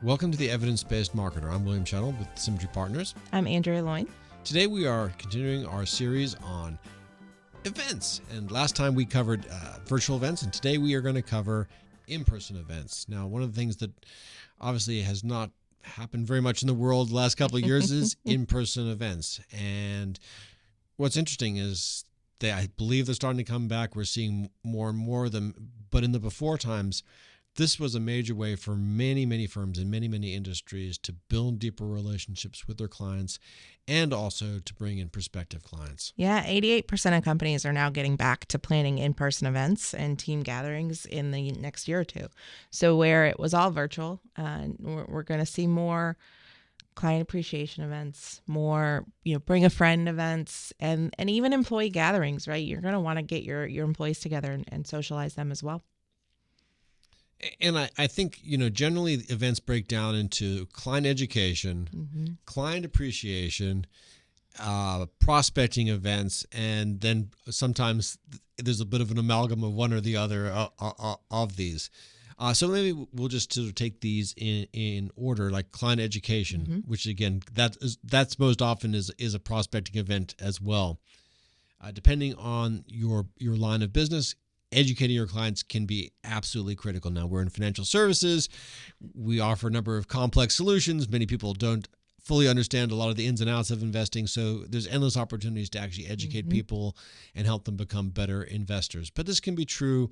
Welcome to the Evidence-Based Marketer. I'm William Shuttle with Symmetry Partners. I'm Andrea Loyne. Today we are continuing our series on events. And last time we covered virtual events, and today we are going to cover in-person events. Now, one of the things that obviously has not happened very much in the world the last couple of years is in-person events. And what's interesting is I believe they're starting to come back. We're seeing more and more of them. But in the before times, this was a major way for many, many firms in many, many industries to build deeper relationships with their clients and also to bring in prospective clients. Yeah, 88% of companies are now getting back to planning in-person events and team gatherings in the next year or two. So where it was all virtual, we're going to see more client appreciation events, more bring a friend events, and even employee gatherings, right? You're going to want to get your employees together and socialize them as well. And I think, generally events break down into client education, client appreciation, prospecting events, and then sometimes there's a bit of an amalgam of one or the other of these. So maybe we'll just sort of take these in order, like client education, which again, that's most often is a prospecting event as well. Depending on your line of business, educating your clients can be absolutely critical. Now, we're in financial services. We offer a number of complex solutions. Many people don't fully understand a lot of the ins and outs of investing. So there's endless opportunities to actually educate people and help them become better investors. But this can be true,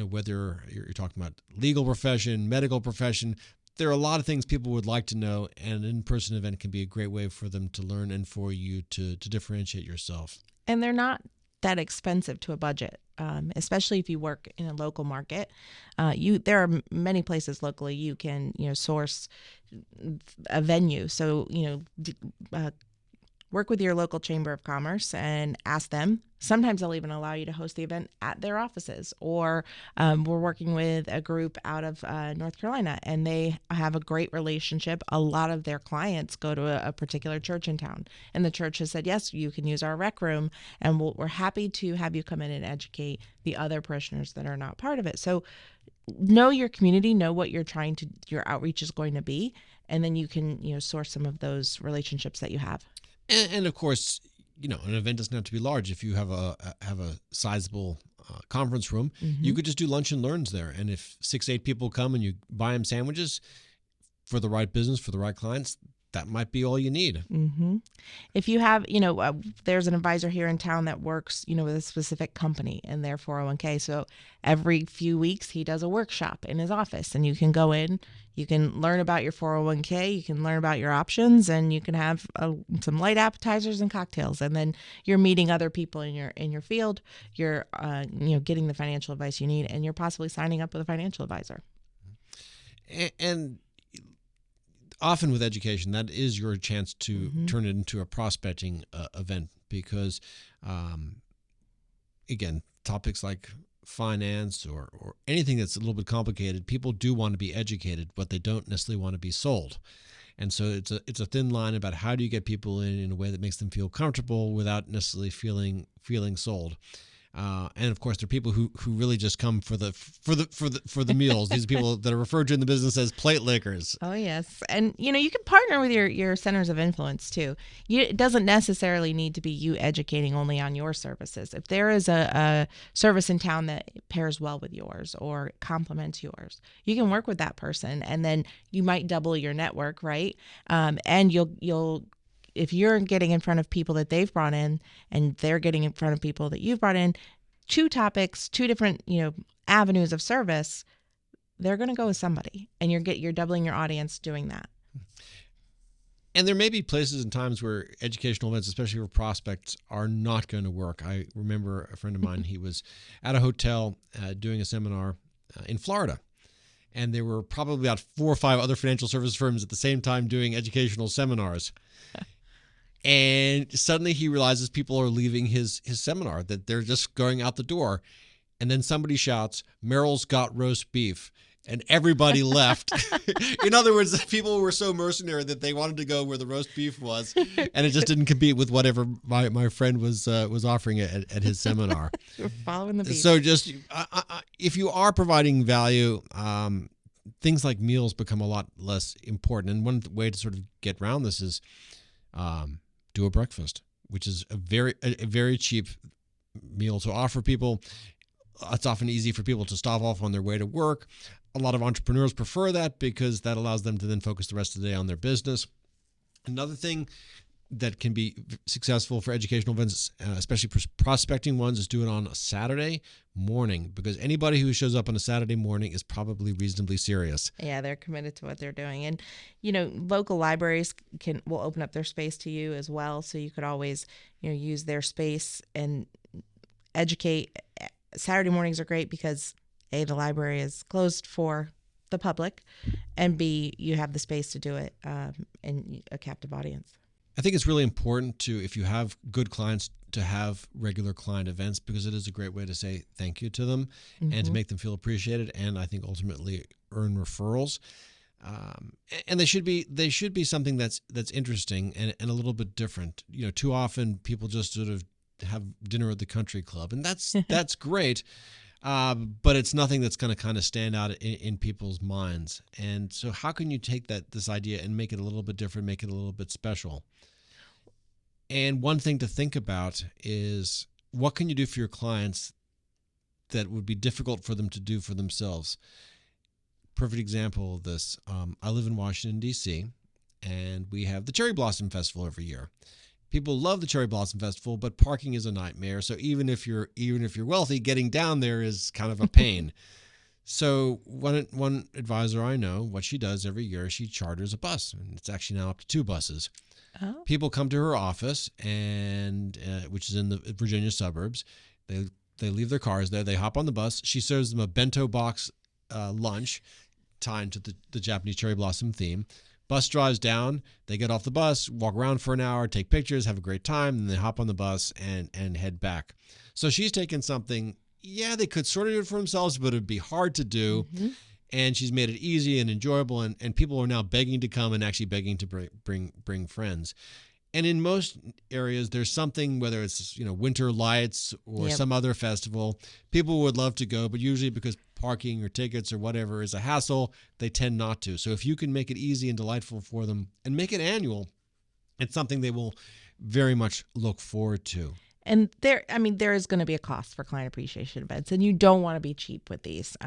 whether you're talking about legal profession, medical profession. There are a lot of things people would like to know, and an in-person event can be a great way for them to learn and for you to differentiate yourself. And they're not that expensive to a budget, especially if you work in a local market. There are many places locally you can source a venue. So work with your local chamber of commerce and ask them. Sometimes they'll even allow you to host the event at their offices. Or we're working with a group out of North Carolina, and they have a great relationship. A lot of their clients go to a particular church in town, and the church has said, yes, you can use our rec room, and we're happy to have you come in and educate the other parishioners that are not part of it. So know your community, know what your outreach is going to be, and then you can source some of those relationships that you have. And of course, an event doesn't have to be large. If you have a sizable conference room, you could just do lunch and learns there. And if 6-8 people come and you buy them sandwiches for the right business, for the right clients, that might be all you need. If you have, there's an advisor here in town that works, with a specific company and their 401k. So every few weeks he does a workshop in his office, and you can go in, you can learn about your 401k, you can learn about your options, and you can have some light appetizers and cocktails. And then you're meeting other people in your field. You're, getting the financial advice you need, and you're possibly signing up with a financial advisor. And often with education, that is your chance to turn it into a prospecting event because, again, topics like finance or anything that's a little bit complicated, people do want to be educated, but they don't necessarily want to be sold. And so it's a thin line about how do you get people in a way that makes them feel comfortable without necessarily feeling sold. And of course, there are people who really just come for the meals. These are people that are referred to in the business as plate lickers. Oh yes, and you can partner with your centers of influence too. It doesn't necessarily need to be you educating only on your services. If there is a service in town that pairs well with yours or complements yours, you can work with that person, and then you might double your network, right? And you'll. If you're getting in front of people that they've brought in and they're getting in front of people that you've brought in, two topics, two different, avenues of service, they're going to go with somebody, and you're doubling your audience doing that. And there may be places and times where educational events, especially for prospects, are not going to work. I remember a friend of mine, he was at a hotel doing a seminar in Florida. And there were probably about 4 or 5 other financial service firms at the same time doing educational seminars. And suddenly he realizes people are leaving his seminar, that they're just going out the door. And then somebody shouts, "Merrill's got roast beef." And everybody left. In other words, people were so mercenary that they wanted to go where the roast beef was, and it just didn't compete with whatever my friend was offering at his seminar. You're following the beef. So just if you are providing value, things like meals become a lot less important. And one way to sort of get around this is do a breakfast, which is a very cheap meal to offer people. It's often easy for people to stop off on their way to work. A lot of entrepreneurs prefer that because that allows them to then focus the rest of the day on their business. Another thing that can be successful for educational events, especially prospecting ones, is do it on a Saturday morning, because anybody who shows up on a Saturday morning is probably reasonably serious. Yeah, they're committed to what they're doing. And, local libraries will open up their space to you as well. So you could always, use their space and educate. Saturday mornings are great because A, the library is closed for the public, and B, you have the space to do it in a captive audience. I think it's really important to, if you have good clients, to have regular client events, because it is a great way to say thank you to them and to make them feel appreciated, and I think ultimately earn referrals. And they should be something that's interesting and a little bit different. Too often people just sort of have dinner at the country club, and that's great. But it's nothing that's going to kind of stand out in people's minds. And so how can you take this idea and make it a little bit different, make it a little bit special? And one thing to think about is, what can you do for your clients that would be difficult for them to do for themselves? Perfect example of this. I live in Washington, D.C., and we have the Cherry Blossom Festival every year. People love the Cherry Blossom Festival, but parking is a nightmare. So even if you're wealthy, getting down there is kind of a pain. So one advisor I know, what she does every year, she charters a bus, and it's actually now up to 2 buses. Oh. People come to her office, and which is in the Virginia suburbs. They leave their cars there. They hop on the bus. She serves them a bento box lunch tied to the Japanese cherry blossom theme. Bus drives down, they get off the bus, walk around for an hour, take pictures, have a great time, and they hop on the bus and head back. So she's taken something, they could sort of do it for themselves, but it would be hard to do. Mm-hmm. And she's made it easy and enjoyable, and people are now begging to come and actually begging to bring friends. And in most areas, there's something, whether it's Winter Lights or some other festival, people would love to go, but usually because parking or tickets or whatever is a hassle, they tend not to. So if you can make it easy and delightful for them and make it annual, it's something they will very much look forward to. And there is going to be a cost for client appreciation events, and you don't want to be cheap with these.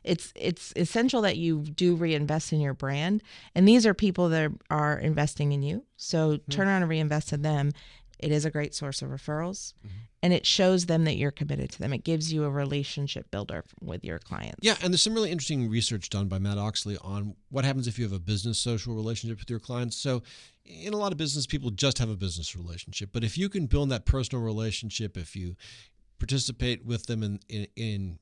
It's essential that you do reinvest in your brand, and these are people that are investing in you. So turn around and reinvest in them. It is a great source of referrals, and it shows them that you're committed to them. It gives you a relationship builder with your clients. Yeah, and there's some really interesting research done by Matt Oxley on what happens if you have a business social relationship with your clients. So in a lot of business, people just have a business relationship. But if you can build that personal relationship, if you participate with them in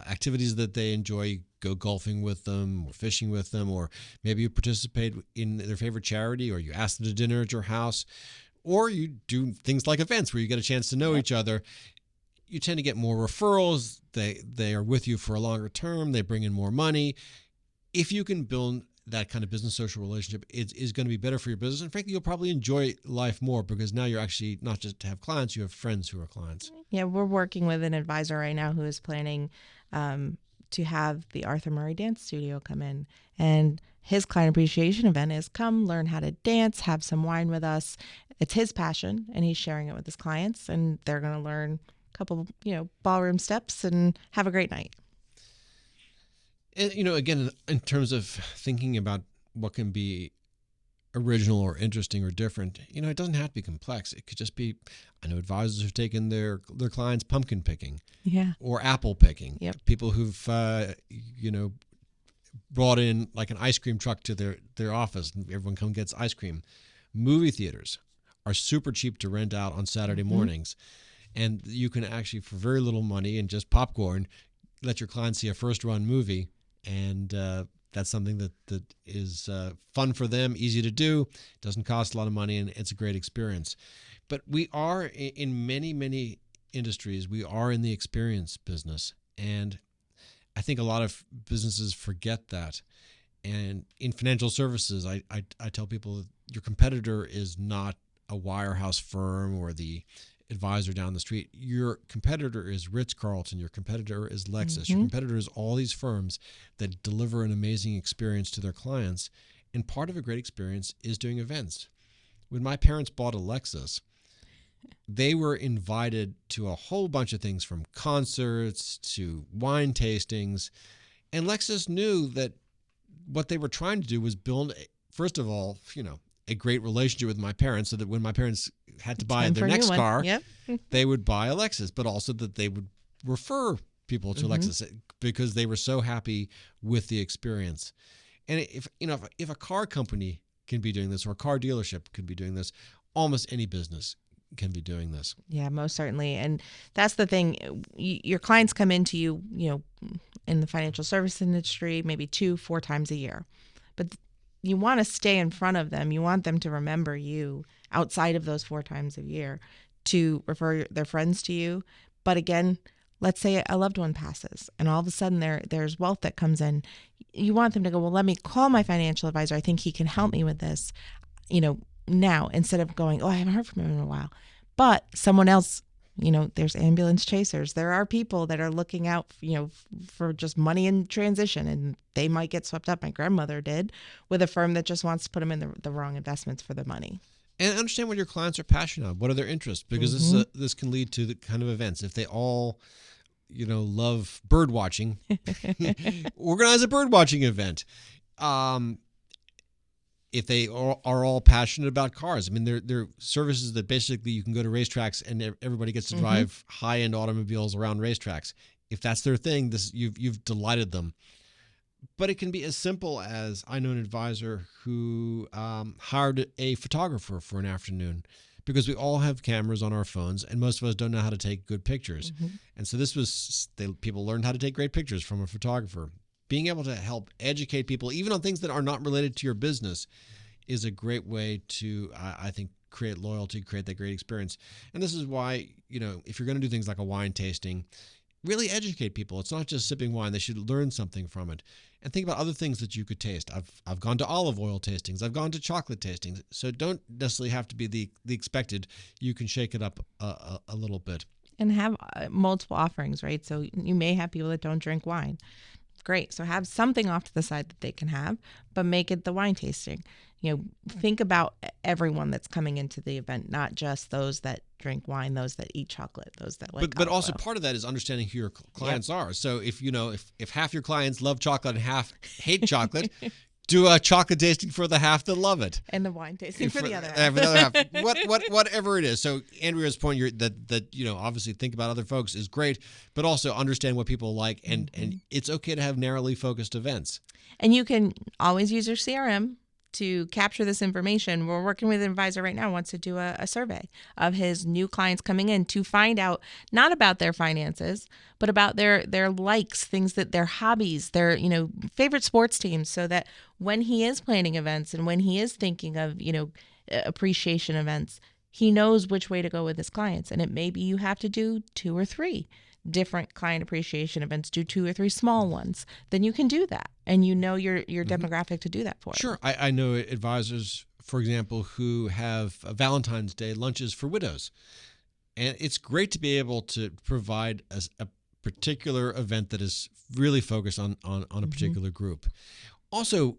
activities that they enjoy, go golfing with them or fishing with them, or maybe you participate in their favorite charity, or you ask them to dinner at your house, or you do things like events where you get a chance to know each other, you tend to get more referrals. They are with you for a longer term. They bring in more money. If you can build that kind of business social relationship, it is going to be better for your business. And frankly, you'll probably enjoy life more, because now you're actually not just to have clients, you have friends who are clients. Yeah, we're working with an advisor right now who is planning to have the Arthur Murray Dance Studio come in. And his client appreciation event is come learn how to dance, have some wine with us. It's his passion, and he's sharing it with his clients, and they're going to learn a couple, ballroom steps and have a great night. And, again, in terms of thinking about what can be original or interesting or different, it doesn't have to be complex. It could just be, I know advisors who've taken their clients pumpkin picking, or apple picking. Yep. People who've, brought in like an ice cream truck to their office, and everyone comes and gets ice cream. Movie theaters are super cheap to rent out on Saturday mornings. And you can actually, for very little money and just popcorn, let your clients see a first-run movie. And that's something that is fun for them, easy to do, doesn't cost a lot of money, and it's a great experience. But we are, in many, many industries, we are in the experience business. And I think a lot of businesses forget that. And in financial services, I tell people that your competitor is not a wirehouse firm or the advisor down the street. Your competitor is Ritz-Carlton. Your competitor is Lexus. Your competitor is all these firms that deliver an amazing experience to their clients. And part of a great experience is doing events. When my parents bought a Lexus, they were invited to a whole bunch of things, from concerts to wine tastings. And Lexus knew that what they were trying to do was build, first of all, a great relationship with my parents, so that when my parents had to buy their next car, they would buy a Lexus, but also that they would refer people to Lexus because they were so happy with the experience. And if a car company can be doing this, or a car dealership could be doing this, almost any business can be doing this. Yeah, most certainly. And that's the thing. Your clients come into you, in the financial service industry, maybe 2-4 times a year. But you want to stay in front of them. You want them to remember you outside of those 4 times a year, to refer their friends to you. But again, let's say a loved one passes and all of a sudden there's wealth that comes in. You want them to go, well, let me call my financial advisor. I think he can help me with this, now, instead of going, oh, I haven't heard from him in a while. But someone else, there's ambulance chasers. There are people that are looking out, for just money in transition, and they might get swept up. My grandmother did, with a firm that just wants to put them in the wrong investments for the money. And understand what your clients are passionate about. What are their interests? Because this can lead to the kind of events. If they all, love bird watching, organize a bird watching event. If they are all passionate about cars, I mean, they're services that basically you can go to racetracks and everybody gets to drive high-end automobiles around racetracks. If that's their thing, you've delighted them. But it can be as simple as, I know an advisor who hired a photographer for an afternoon, because we all have cameras on our phones and most of us don't know how to take good pictures. And so people learned how to take great pictures from a photographer. Being able to help educate people, even on things that are not related to your business, is a great way to, I think, create loyalty, create that great experience. And this is why, if you're going to do things like a wine tasting, really educate people. It's not just sipping wine. They should learn something from it. And think about other things that you could taste. I've gone to olive oil tastings. I've gone to chocolate tastings. So don't necessarily have to be the expected. You can shake it up a little bit. And have multiple offerings, right? So you may have people that don't drink wine. Great. So have something off to the side that they can have, but make it the wine tasting. Think about everyone that's coming into the event, not just those that drink wine, those that eat chocolate, those that like. But also part of that is understanding who your clients are. So if half your clients love chocolate and half hate chocolate, do a chocolate tasting for the half that love it, and the wine tasting for the other half. Whatever it is. So Andrea's point, that obviously think about other folks is great, but also understand what people like, and it's okay to have narrowly focused events. And you can always use your CRM to capture this information. We're working with an advisor right now who wants to do a survey of his new clients coming in to find out not about their finances, but about their likes, things that their hobbies, their favorite sports teams, so that when he is planning events and when he is thinking of appreciation events, he knows which way to go with his clients. And it may be you have to do 2 or 3 different client appreciation events, do 2 or 3 small ones, then you can do that. And your demographic to do that for. Sure. I know advisors, for example, who have Valentine's Day lunches for widows. And it's great to be able to provide a particular event that is really focused on a particular group. Also,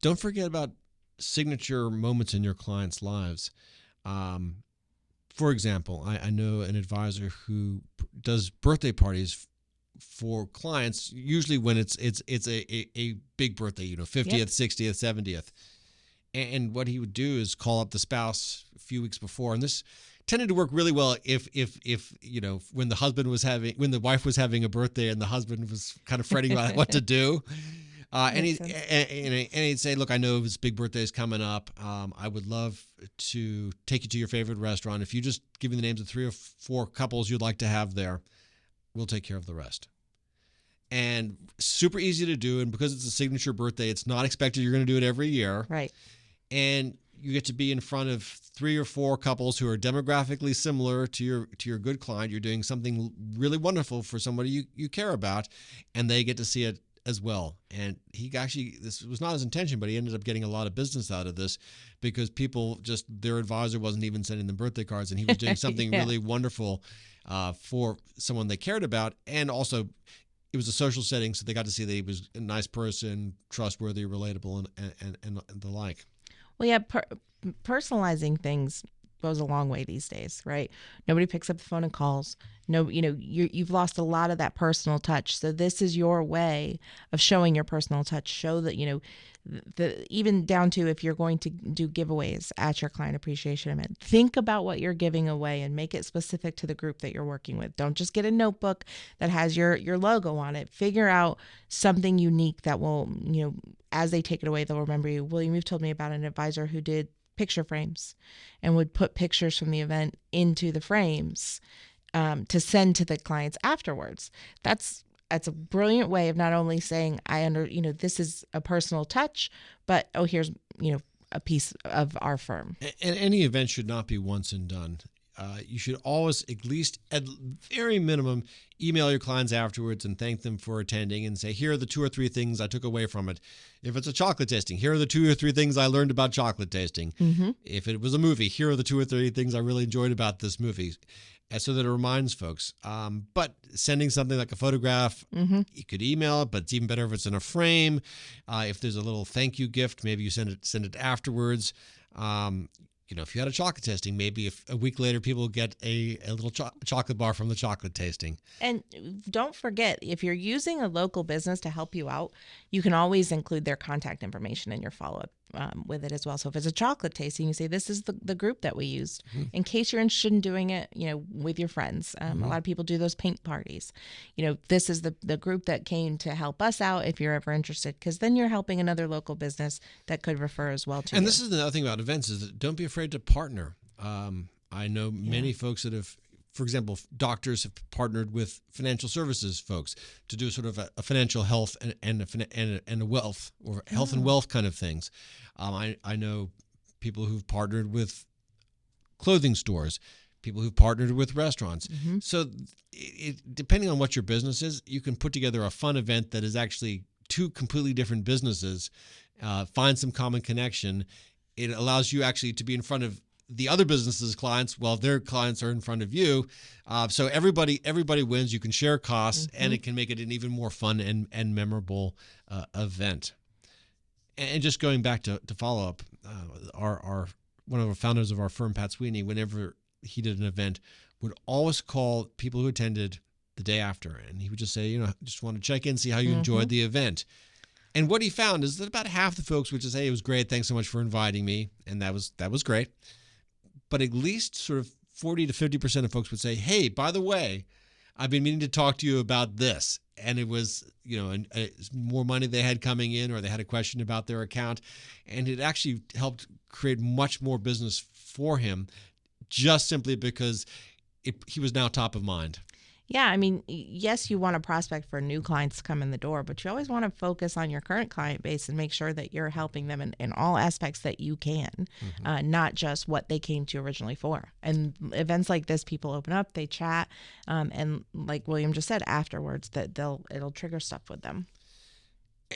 don't forget about signature moments in your clients' lives. For example, I know an advisor who does birthday parties for clients, usually when it's a big birthday, 50th, 60th, 70th. And what he would do is call up the spouse a few weeks before. And this tended to work really well if when the wife was having a birthday and the husband was kind of fretting about what to do. And he'd say, look, I know this big birthday is coming up. I would love to take you to your favorite restaurant. If you just give me the names of 3 or 4 couples you'd like to have there, we'll take care of the rest. And super easy to do. And because it's a signature birthday, it's not expected you're going to do it every year. Right. And you get to be in front of 3 or 4 couples who are demographically similar to your good client. You're doing something really wonderful for somebody you care about, and they get to see it as well. And he actually, this was not his intention, but he ended up getting a lot of business out of this because people their advisor wasn't even sending them birthday cards, and he was doing something really wonderful for someone they cared about. And also, it was a social setting, so they got to see that he was a nice person, trustworthy, relatable, and the like. Well, yeah, personalizing things goes a long way these days, right? Nobody picks up the phone and calls. No, you've lost a lot of that personal touch. So this is your way of showing your personal touch. Show that, even down to if you're going to do giveaways at your client appreciation event, think about what you're giving away and make it specific to the group that you're working with. Don't just get a notebook that has your logo on it. Figure out something unique that will, as they take it away, they'll remember you. William, you've told me about an advisor who did picture frames and would put pictures from the event into the frames to send to the clients afterwards. That's a brilliant way of not only saying this is a personal touch, but here's a piece of our firm. And any event should not be once and done. You should always, at least at very minimum, email your clients afterwards and thank them for attending and say, here are the 2 or 3 things I took away from it. If it's a chocolate tasting, here are the 2 or 3 things I learned about chocolate tasting. Mm-hmm. If it was a movie, here are the 2 or 3 things I really enjoyed about this movie. And so that it reminds folks. But sending something like a photograph, mm-hmm. you could email it, but it's even better if it's in a frame. If there's a little thank you gift, maybe you send it afterwards. If you had a chocolate tasting, maybe if a week later people get a little chocolate bar from the chocolate tasting. And don't forget, if you're using a local business to help you out, you can always include their contact information in your follow-up with it as well. So if it's a chocolate tasting, you say, this is the group that we used, mm-hmm. in case you're interested in doing it, with your friends. Mm-hmm. A lot of people do those paint parties. This is the group that came to help us out if you're ever interested, because then you're helping another local business that could refer as well to And you. this is the other thing about events is that don't be afraid to partner. I know many folks that have, for example, doctors have partnered with financial services folks to do sort of a financial health and a wealth or health and wealth kind of things. I know people who've partnered with clothing stores, people who've partnered with restaurants. Mm-hmm. So depending on what your business is, you can put together a fun event that is actually 2 completely different businesses, find some common connection. It allows you actually to be in front of the other businesses' clients while their clients are in front of you. So everybody wins. You can share costs, mm-hmm. and it can make it an even more fun and memorable event. And just going back to follow up, our one of the founders of our firm, Pat Sweeney, whenever he did an event, would always call people who attended the day after, and he would just say, just want to check in, see how you mm-hmm. enjoyed the event. And what he found is that about half the folks would just say, it was great, thanks so much for inviting me, and that was great. But at least sort of 40 to 50% of folks would say, hey, by the way, I've been meaning to talk to you about this. And it was, more money they had coming in, or they had a question about their account. And it actually helped create much more business for him, just simply because he was now top of mind. Yeah, I mean, yes, you want to prospect for new clients to come in the door, but you always want to focus on your current client base and make sure that you're helping them in all aspects that you can, mm-hmm. Not just what they came to originally for. And events like this, people open up, they chat, and like William just said, afterwards, that it'll trigger stuff with them.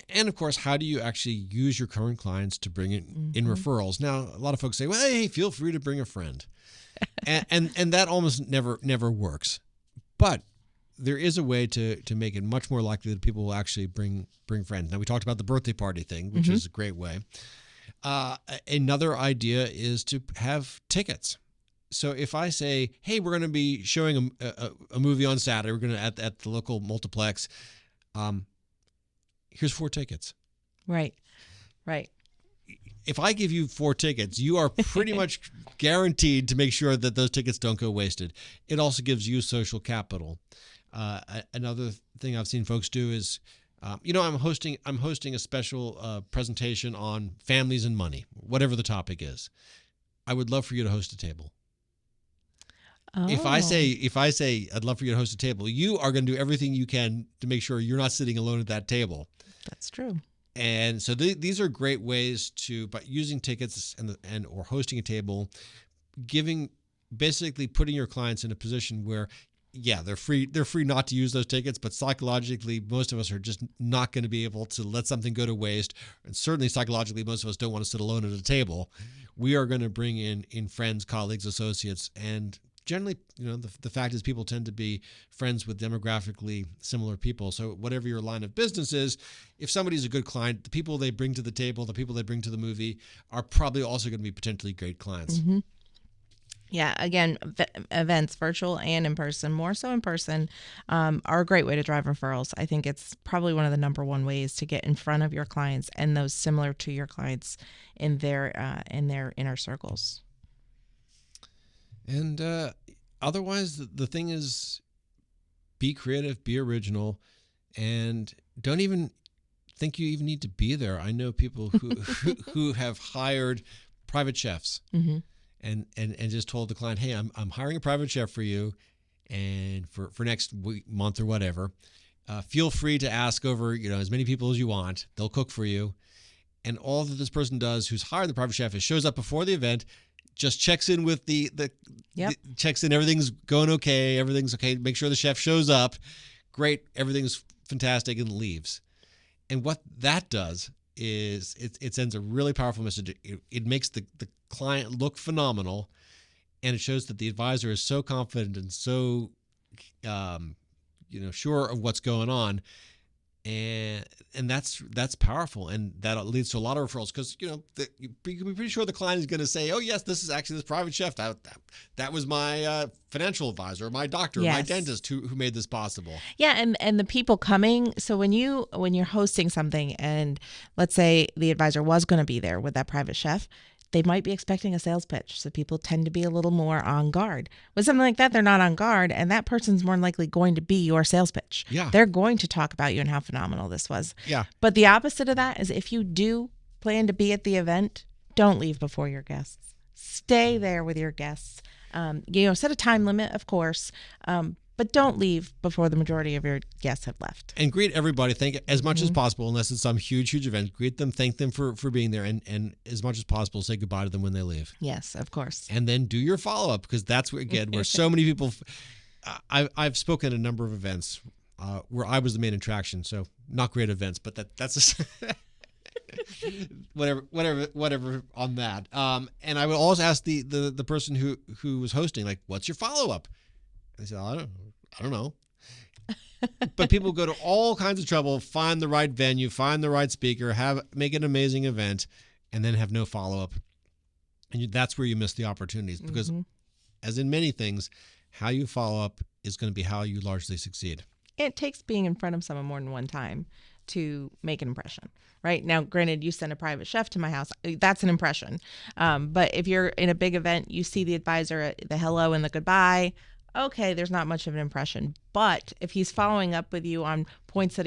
And of course, how do you actually use your current clients to bring in referrals? Now, a lot of folks say, well, hey, feel free to bring a friend. and that almost never works. But there is a way to make it much more likely that people will actually bring friends. Now, we talked about the birthday party thing, which mm-hmm. is a great way. Another idea is to have tickets. So if I say, hey, we're going to be showing a movie on Saturday, we're going to at the local multiplex, here's 4 tickets. Right. If I give you 4 tickets, you are pretty much guaranteed to make sure that those tickets don't go wasted. It also gives you social capital. Another thing I've seen folks do is, I'm hosting a special presentation on families and money, whatever the topic is. I would love for you to host a table. Oh. If I say I'd love for you to host a table, you are going to do everything you can to make sure you're not sitting alone at that table. That's true. And so these are great ways by using tickets or hosting a table, basically putting your clients in a position where yeah, they're free. They're free not to use those tickets, but psychologically, most of us are just not going to be able to let something go to waste. And certainly psychologically, most of us don't want to sit alone at a table. We are going to bring in friends, colleagues, associates, and generally, the fact is people tend to be friends with demographically similar people. So whatever your line of business is, if somebody's a good client, the people they bring to the table, the people they bring to the movie are probably also going to be potentially great clients. Mm-hmm. Yeah, again, events, virtual and in person, more so in person, are a great way to drive referrals. I think it's probably one of the number one ways to get in front of your clients and those similar to your clients in their inner circles. And otherwise, the thing is, be creative, be original, and don't even think you even need to be there. I know people who have hired private chefs. Mm-hmm. And just told the client, hey, I'm hiring a private chef for you, and for next week, month or whatever, feel free to ask over as many people as you want. They'll cook for you, and all that this person does, who's hired the private chef, is shows up before the event, just checks in with checks in, everything's going okay, everything's okay. Make sure the chef shows up, great, everything's fantastic, and leaves. And what that does is it sends a really powerful message. It makes the client look phenomenal, and it shows that the advisor is so confident and so sure of what's going on, and that's powerful, and that leads to a lot of referrals, because you can be pretty sure the client is going to say, oh yes, this is actually this private chef that was my financial advisor, or my doctor, yes, or my dentist who made this possible. Yeah, and the people coming. So when you're hosting something, and let's say the advisor was going to be there with that private chef, they might be expecting a sales pitch. So people tend to be a little more on guard. With something like that, they're not on guard, and that person's more than likely going to be your sales pitch. Yeah. They're going to talk about you and how phenomenal this was. Yeah. But the opposite of that is, if you do plan to be at the event, don't leave before your guests. Stay there with your guests. Set a time limit, of course, but don't leave before the majority of your guests have left. And greet everybody. Thank as much as possible, unless it's some huge event. Greet them, thank them for being there, and as much as possible, say goodbye to them when they leave. Yes, of course. And then do your follow-up, because that's where so many people... I've spoken at a number of events where I was the main attraction, so not great events, but that's whatever on that. And I would always ask the person who was hosting, like, what's your follow-up? They said, I don't know. But people go to all kinds of trouble, find the right venue, find the right speaker, make an amazing event, and then have no follow-up. And that's where you miss the opportunities, because as in many things, how you follow up is going to be how you largely succeed. It takes being in front of someone more than one time to make an impression, right? Now, granted, you send a private chef to my house. That's an impression. But if you're in a big event, you see the advisor, the hello and the goodbye, okay, there's not much of an impression. But if he's following up with you on points that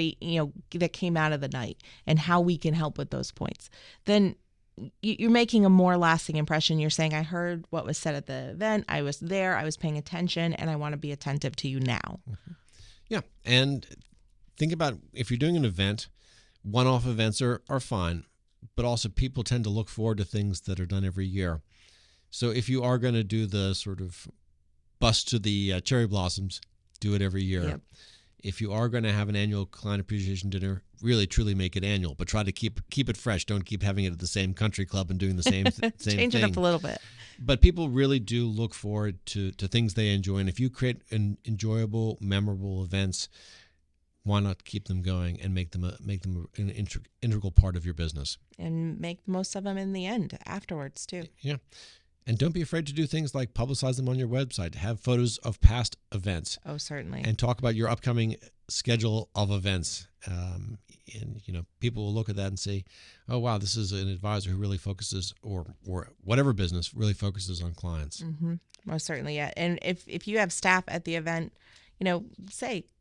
that came out of the night and how we can help with those points, then you're making a more lasting impression. You're saying, I heard what was said at the event. I was there. I was paying attention, and I want to be attentive to you now. Mm-hmm. Yeah. And think about, if you're doing an event, one-off events are fine, but also people tend to look forward to things that are done every year. So if you are going to do the sort of bust to the cherry blossoms, do it every year. Yep. If you are going to have an annual client appreciation dinner, really truly make it annual, but try to keep it fresh. Don't keep having it at the same country club and doing the same same Change thing. it up a little bit. But people really do look forward to things they enjoy, and if you create enjoyable, memorable events, why not keep them going and make them an integral part of your business, and make the most of them in the end afterwards too. Yeah. And don't be afraid to do things like publicize them on your website, have photos of past events. Oh, certainly. And talk about your upcoming schedule of events. And, people will look at that and say, oh, wow, this is an advisor who really focuses, or whatever business really focuses on clients. Mm-hmm. Most certainly, yeah. And if you have staff at the event,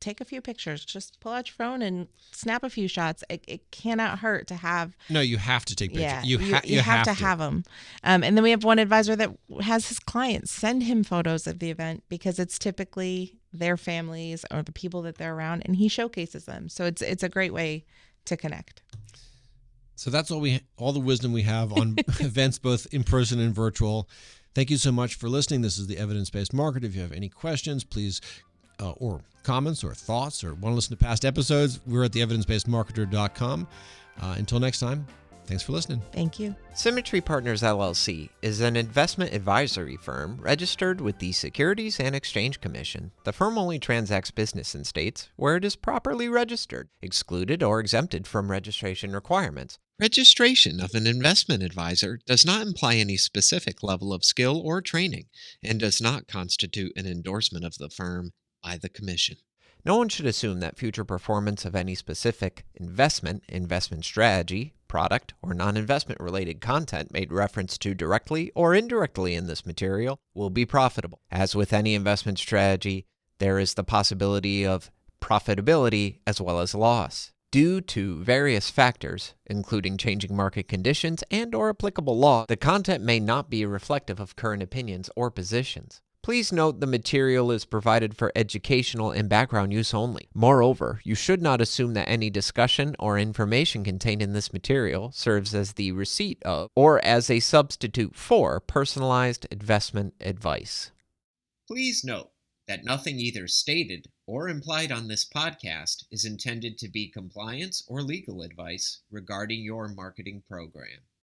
take a few pictures. Just pull out your phone and snap a few shots. It cannot hurt to have. No, you have to take pictures. Yeah, you have to have them. And then we have one advisor that has his clients send him photos of the event, because it's typically their families or the people that they're around, and he showcases them. So it's a great way to connect. So that's all the wisdom we have on events, both in person and virtual. Thank you so much for listening. This is the Evidence-Based Marketer. If you have any questions, please or comments or thoughts or want to listen to past episodes, we're at theevidencebasedmarketer.com. Until next time, thanks for listening. Thank you. Symmetry Partners LLC is an investment advisory firm registered with the Securities and Exchange Commission. The firm only transacts business in states where it is properly registered, excluded or exempted from registration requirements. Registration of an investment advisor does not imply any specific level of skill or training and does not constitute an endorsement of the firm by the Commission. No one should assume that future performance of any specific investment strategy, product, or non-investment related content made reference to directly or indirectly in this material will be profitable. As with any investment strategy, there is the possibility of profitability as well as loss. Due to various factors, including changing market conditions and/or applicable law, the content may not be reflective of current opinions or positions. Please note the material is provided for educational and background use only. Moreover, you should not assume that any discussion or information contained in this material serves as the receipt of or as a substitute for personalized investment advice. Please note that nothing either stated or implied on this podcast is intended to be compliance or legal advice regarding your marketing program.